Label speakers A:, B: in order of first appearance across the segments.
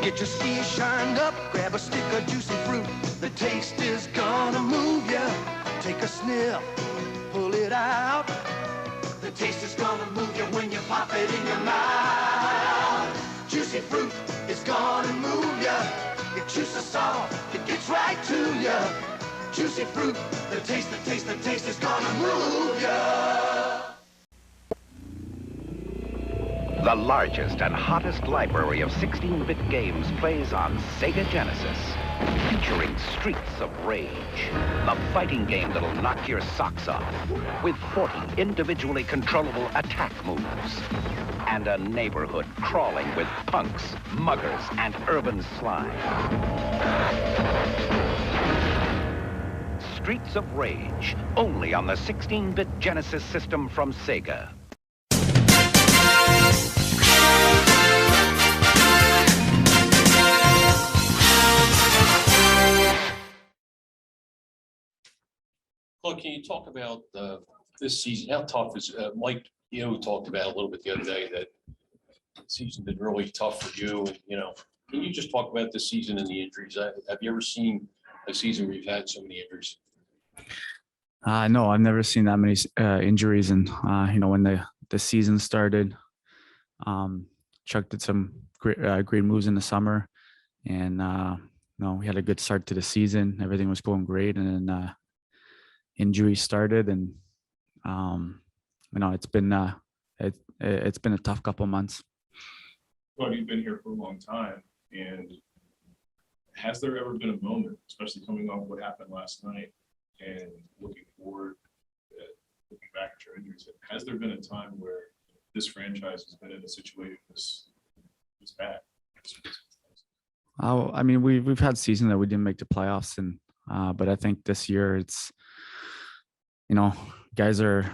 A: Get your skis shined up, grab a stick of juicy fruit. The taste is gonna move ya. Take a sniff, pull it out. The taste is gonna move you when you pop it in your mouth. Juicy fruit is gonna move ya. It juices soft, it gets right to ya. Juicy fruit, the taste is gonna move ya.
B: The largest and hottest library of 16-bit games plays on Sega Genesis, featuring Streets of Rage, the fighting game that'll knock your socks off, with 40 individually controllable attack moves, and a neighborhood crawling with punks, muggers, and urban slime. Streets of Rage, only on the 16-bit Genesis system from Sega.
C: Look, can you talk about this season? How tough is Mike? Talked about a little bit the other day that the season's been really tough for you. And, can you just talk about this season and the injuries? Have you ever seen a season where you've had so many injuries?
D: No, I've never seen that many injuries. And, when the season started, Chuck did some great moves in the summer. And, we had a good start to the season. Everything was going great. And then injuries started. And, it's been a tough couple of months.
E: Well, you've been here for a long time. And has there ever been a moment, especially coming off what happened last night and looking forward, looking back at your injuries, has there been a time where this franchise has been in a situation this bad?
D: I mean, we've had seasons that we didn't make the playoffs, and but I think this year it's, guys are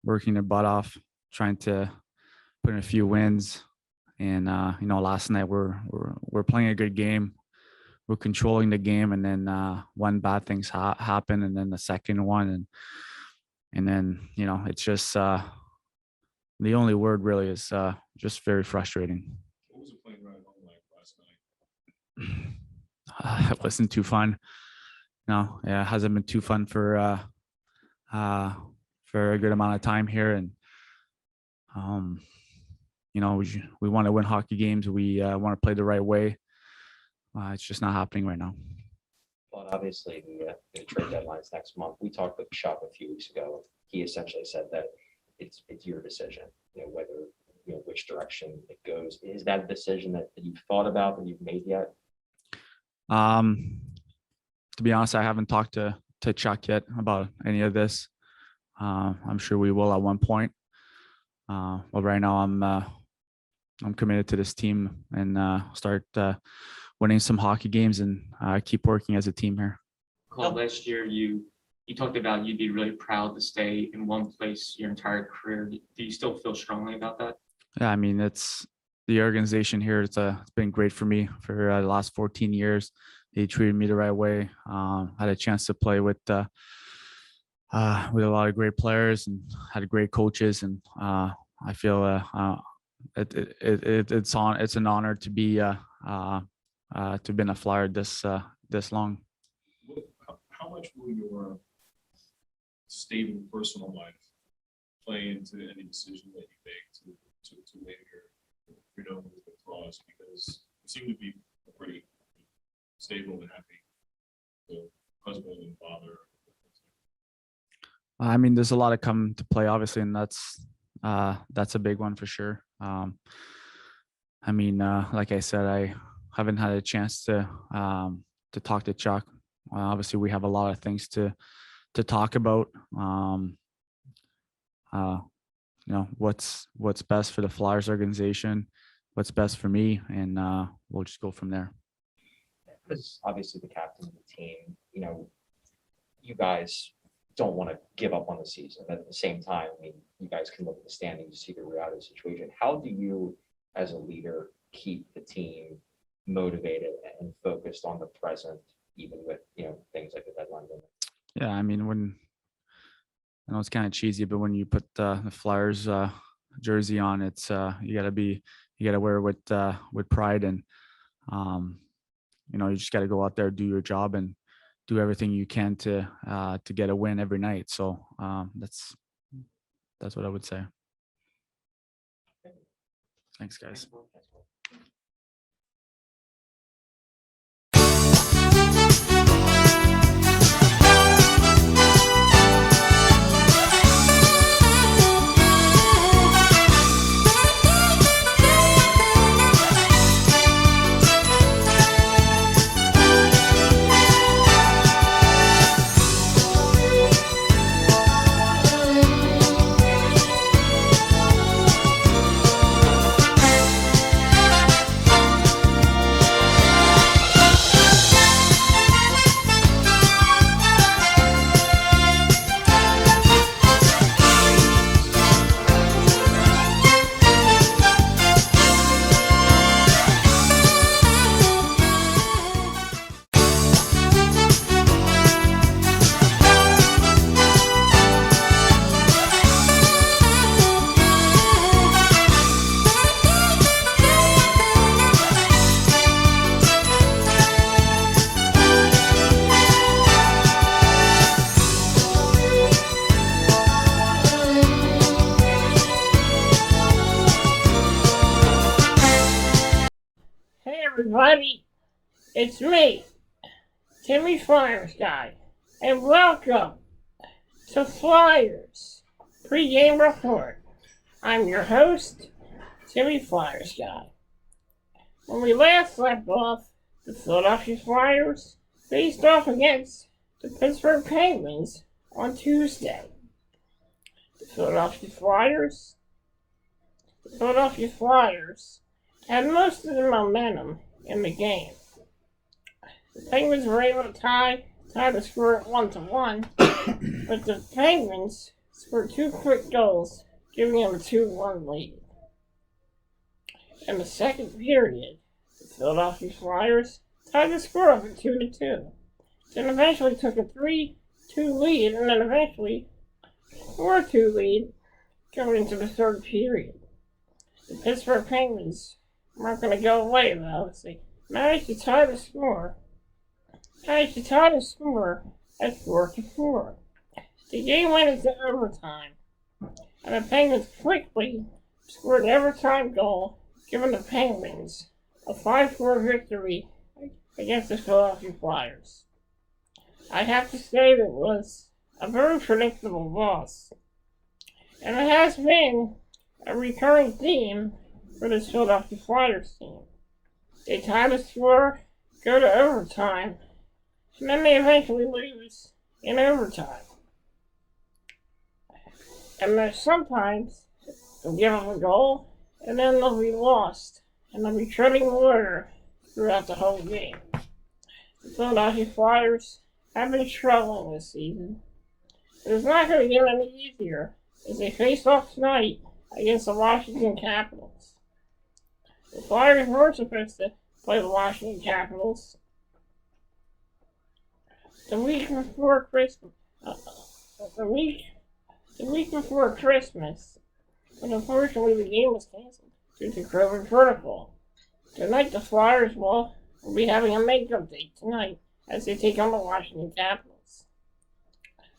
D: working their butt off, trying to put in a few wins, and last night we're playing a good game. We're controlling the game, and then one bad things happen, and then the second one, and then it's just the only word really is just very frustrating.
E: What was it playing right home like last night?
D: It wasn't too fun. No, yeah, it hasn't been too fun for a good amount of time here, and we want to win hockey games. We want to play the right way. It's just not happening right now.
F: Well, obviously the trade deadline is next month. We talked with Chuck a few weeks ago. He essentially said that it's your decision, whether which direction it goes. Is that a decision that you've thought about, that you've made yet?
D: To be honest, I haven't talked to Chuck yet about any of this. I'm sure we will at one point. But right now I'm committed to this team and start winning some hockey games and keep working as a team here.
G: Last year, you talked about you'd be really proud to stay in one place your entire career. Do you still feel strongly about that?
D: Yeah, I mean, it's the organization here. It's been great for me for the last 14 years. They treated me the right way. Had a chance to play with a lot of great players and had great coaches, and I feel it's an honor to be to been a Flyer this long.
E: How much will your stable personal life play into any decision that you make to win your with the clause? Because you seem to be a pretty stable and happy husband and father.
D: I mean, there's a lot of come to play, obviously, and that's a big one for sure. I mean, like I said, I haven't had a chance to talk to Chuck. Obviously, we have a lot of things to talk about. What's best for the Flyers organization, what's best for me, and we'll just go from there.
F: As obviously the captain of the team, you guys don't want to give up on the season. But at the same time, I mean, you guys can look at the standings, see the reality of the situation. How do you, as a leader, keep the team motivated and focused on the present, even with things like the deadline?
D: Yeah, I mean, I know it's kind of cheesy, but when you put the Flyers jersey on, it's you gotta wear it with pride, and You just got to go out there, do your job, and do everything you can to get a win every night. So that's what I would say. Thanks, guys.
H: Hey everybody, it's me, Timmy Flyers Guy, and welcome to Flyers Pregame Report. I'm your host, Timmy Flyers Guy. When we last left off, the Philadelphia Flyers faced off against the Pittsburgh Penguins on Tuesday. The Philadelphia Flyers had most of the momentum in the game. The Penguins were able to tie the score at 1-1, but the Penguins scored 2 quick goals, giving them a 2-1 lead. In the second period, the Philadelphia Flyers tied the score up at 2-2, then eventually took a 3-2 lead, and then eventually 4-2 lead going into the third period. The Pittsburgh Penguins weren't going to go away, though, as they managed to tie the score at 4-4. The game went into overtime, and the Penguins quickly scored an overtime goal, giving the Penguins a 5-4 victory against the Philadelphia Flyers. I have to say that it was a very predictable loss, and it has been a recurring theme for this Philadelphia Flyers team. They tie the score, go to overtime, and then they eventually lose in overtime. And there's sometimes they'll give up a goal, and then they'll be lost, and they'll be treading water throughout the whole game. The Philadelphia Flyers have been struggling this season. But it's not going to get any easier as they face off tonight against the Washington Capitals. The Flyers were supposed to play the Washington Capitals the week before Christmas. The week before Christmas, but unfortunately the game was canceled due to COVID protocol. Tonight the Flyers will be having a makeup date tonight as they take on the Washington Capitals.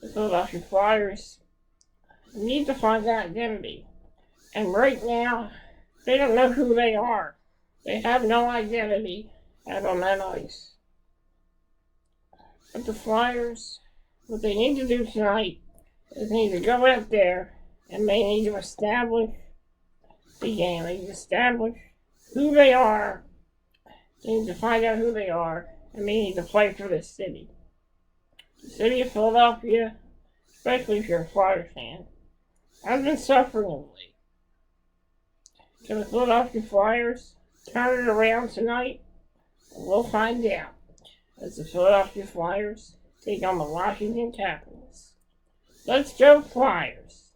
H: The Philadelphia Flyers need to find that identity. And right now, they don't know who they are. They have no identity out on that ice. But the Flyers, what they need to do tonight is they need to go out there and they need to establish the game. They need to establish who they are. They need to find out who they are, and they need to play for this city. The city of Philadelphia, especially if you're a Flyers fan, has been suffering of late. Can the Philadelphia Flyers turn it around tonight? We'll find out as the Philadelphia Flyers take on the Washington Capitals. Let's go Flyers!